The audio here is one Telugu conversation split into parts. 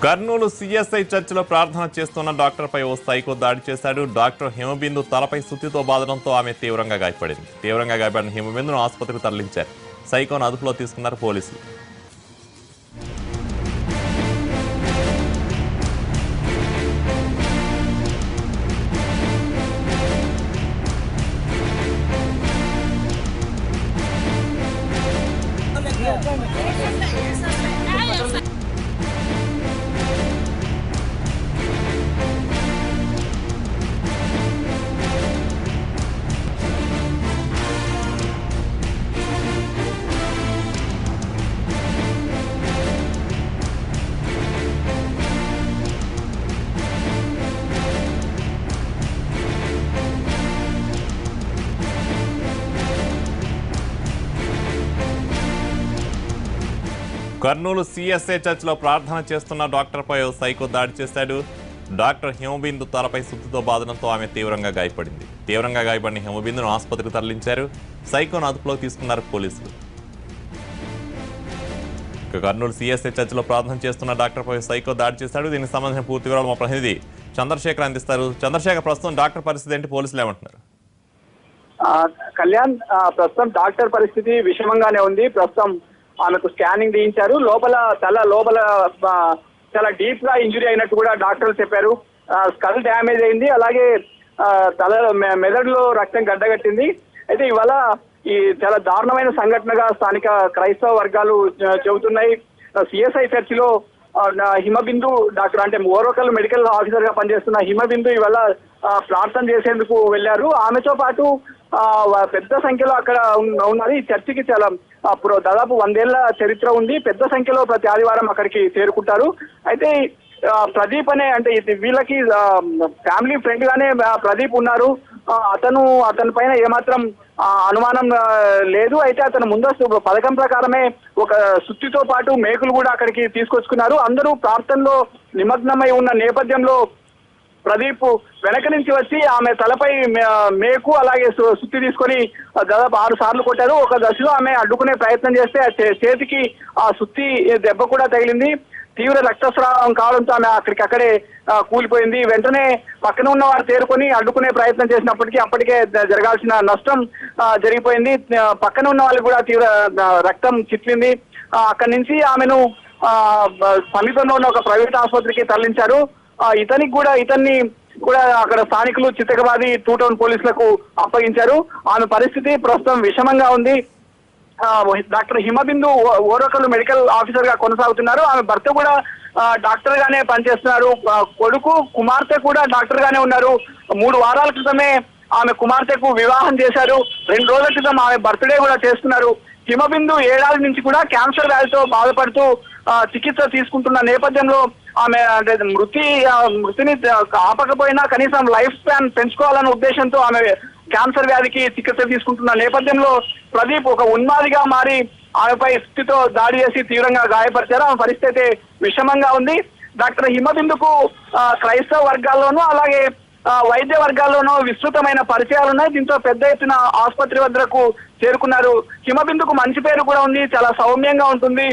కర్నూలు సిఎస్ఐ చర్చిలో ప్రార్థన చేస్తున్న డాక్టర్పై ఓ సైకో దాడి చేశాడు. డాక్టర్ హిమబిందు తలపై సుత్తితో బాదడంతో ఆమె తీవ్రంగా గాయపడింది. తీవ్రంగా గాయపడిన హిమబిందును ఆసుపత్రికి తరలించారు. సైకోను అదుపులో తీసుకున్నారు పోలీసులు. కర్నూలు సిఎస్ఐ చర్చిలో ప్రార్థన చేస్తున్న డాక్టర్పై ఓ సైకో దాడి చేశాడు. డాక్టర్ హిమబిందు తలపై సుత్తితో బాదడంతో ఆమె తీవ్రంగా గాయపడింది. తీవ్రంగా గాయపడిన హిమబిందును ఆసుపత్రికి తరలించారు. సైకోను అదుపులోకి తీసుకున్నారు పోలీసులు. కర్నూలు సిఎస్ఐ చర్చిలో ప్రార్థన చేస్తున్న డాక్టర్పై సైకో దాడి చేశాడు. దీనికి సంబంధించిన పూర్తి వివరాలు మా ప్రతినిధి చంద్రశేఖర్ అందిస్తారు. చంద్రశేఖర్, ప్రస్తుతం డాక్టర్ పరిస్థితి ఏంటి? పోలీసులు ఏమంటున్నారు? కళ్యాణ్, ప్రస్తుతం డాక్టర్ పరిస్థితి విషమంగానే ఉంది. ప్రస్తుతం ఆమెకు స్కానింగ్ తీయించారు. తల లోపల చాలా డీప్ గా ఇంజురీ అయినట్టు కూడా డాక్టర్లు చెప్పారు. స్కల్ డ్యామేజ్ అయింది, అలాగే తల మెదడులో రక్తం గడ్డగట్టింది. అయితే ఇవాళ ఈ చాలా దారుణమైన సంఘటనగా స్థానిక క్రైస్తవ వర్గాలు చెబుతున్నాయి. సిఎస్ఐ చర్చిలో హిమబిందు డాక్టర్, అంటే ఓరోకల్ మెడికల్ ఆఫీసర్ గా పనిచేస్తున్న హిమబిందు ఇవాళ ప్రార్థన చేసేందుకు వెళ్లారు. ఆమెతో పాటు పెద్ద సంఖ్యలో అక్కడ ఉన్నది. ఈ చర్చికి చాలా దాదాపు 100 ఏళ్ల చరిత్ర ఉంది. పెద్ద సంఖ్యలో ప్రతి ఆదివారం అక్కడికి చేరుకుంటారు. అయితే ప్రదీప్ అనే, అంటే వీళ్ళకి ఫ్యామిలీ ఫ్రెండ్ గానే ప్రదీప్ ఉన్నారు. అతని పైన ఏమాత్రం అనుమానం లేదు. అయితే అతను ముందస్తు పథకం ప్రకారమే ఒక సుత్తితో పాటు మేకులు కూడా అక్కడికి తీసుకొచ్చుకున్నారు. అందరూ ప్రార్థనలో నిమగ్నమై ఉన్న నేపథ్యంలో ప్రదీప్ వెనక నుంచి వచ్చి ఆమె తలపై మేకు అలాగే సుత్తి తీసుకొని దాదాపు 6 సార్లు కొట్టారు. ఒక దశలో ఆమె అడ్డుకునే ప్రయత్నం చేస్తే చేతికి ఆ సుత్తి దెబ్బ కూడా తగిలింది. తీవ్ర రక్తస్రావం కావడంతో ఆమె అక్కడే కూలిపోయింది. వెంటనే పక్కన ఉన్న వారు తేరుకొని అడ్డుకునే ప్రయత్నం చేసినప్పటికీ అప్పటికే జరగాల్సిన నష్టం జరిగిపోయింది. పక్కన ఉన్న వాళ్ళకి కూడా తీవ్ర రక్తం చిట్లింది. అక్కడి నుంచి ఆమెను సమీపంలో ఉన్న ఒక ప్రైవేట్ ఆసుపత్రికి తరలించారు. ఇతన్ని కూడా అక్కడ స్థానికులు చిత్తకబాది 2 టౌన్ పోలీసులకు అప్పగించారు. ఆమె పరిస్థితి ప్రస్తుతం విషమంగా ఉంది. Doctor Himabindu Orvakal medical officer గా కొనసాగుతున్నారు. ఆమె భర్త కూడా డాక్టర్ గానే పనిచేస్తున్నారు. కొడుకు, కుమార్తె కూడా డాక్టర్ గానే ఉన్నారు. 3 వారాల క్రితమే ఆమె కుమార్తెకు వివాహం చేశారు. 2 రోజుల క్రితం ఆమె బర్త్డే కూడా చేస్తున్నారు. హిమబిందు 7 ఏళ్ల నుంచి కూడా క్యాన్సర్ వ్యాధితో బాధపడుతూ చికిత్స తీసుకుంటున్న నేపథ్యంలో ఆమె మృతిని ఆపకపోయినా కనీసం లైఫ్ స్పాన్ పెంచుకోవాలన్న ఉద్దేశంతో ఆమె క్యాన్సర్ వ్యాధికి చికిత్స తీసుకుంటున్న నేపథ్యంలో ప్రదీప్ ఒక ఉన్మాదిగా మారి ఆమెపై సుత్తితో దాడి చేసి తీవ్రంగా గాయపరిచారు. ఆమె పరిస్థితి విషమంగా ఉంది. డాక్టర్ హిమబిందుకు క్రైస్తవ వర్గాల్లోనూ అలాగే వైద్య వర్గాల్లోనూ విస్తృతమైన పరిచయాలు ఉన్నాయి. దీంతో పెద్ద ఎత్తున ఆసుపత్రి వద్దకు చేరుకున్నారు. హిమబిందుకు మంచి పేరు కూడా ఉంది. చాలా సౌమ్యంగా ఉంటుంది.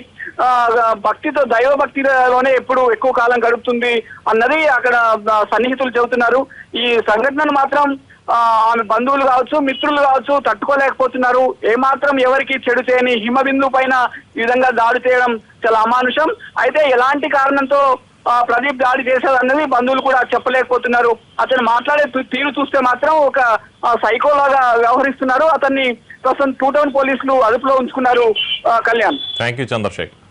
దైవ భక్తిలోనే ఎప్పుడు ఎక్కువ కాలం గడుపుతుంది అన్నది అక్కడ సన్నిహితులు చెబుతున్నారు. ఈ సంఘటనను మాత్రం ఆమె బంధువులు కావచ్చు, మిత్రులు కావచ్చు తట్టుకోలేకపోతున్నారు. ఏమాత్రం ఎవరికి చెడు చేయని హిమబిందు పైన ఈ విధంగా దాడి చేయడం చాలా అమానుషం. అయితే ఎలాంటి కారణంతో ప్రదీప్ దాడి చేశాడన్నది బంధువులు కూడా చెప్పలేకపోతున్నారు. అతను మాట్లాడే తీరు చూస్తే మాత్రం ఒక సైకోలాగా వ్యవహరిస్తున్నారు. అతన్ని ప్రస్తుతం 2 టౌన్ పోలీసులు అదుపులో ఉంచుకున్నారు. Kalyan, thank you Chandrasekhar.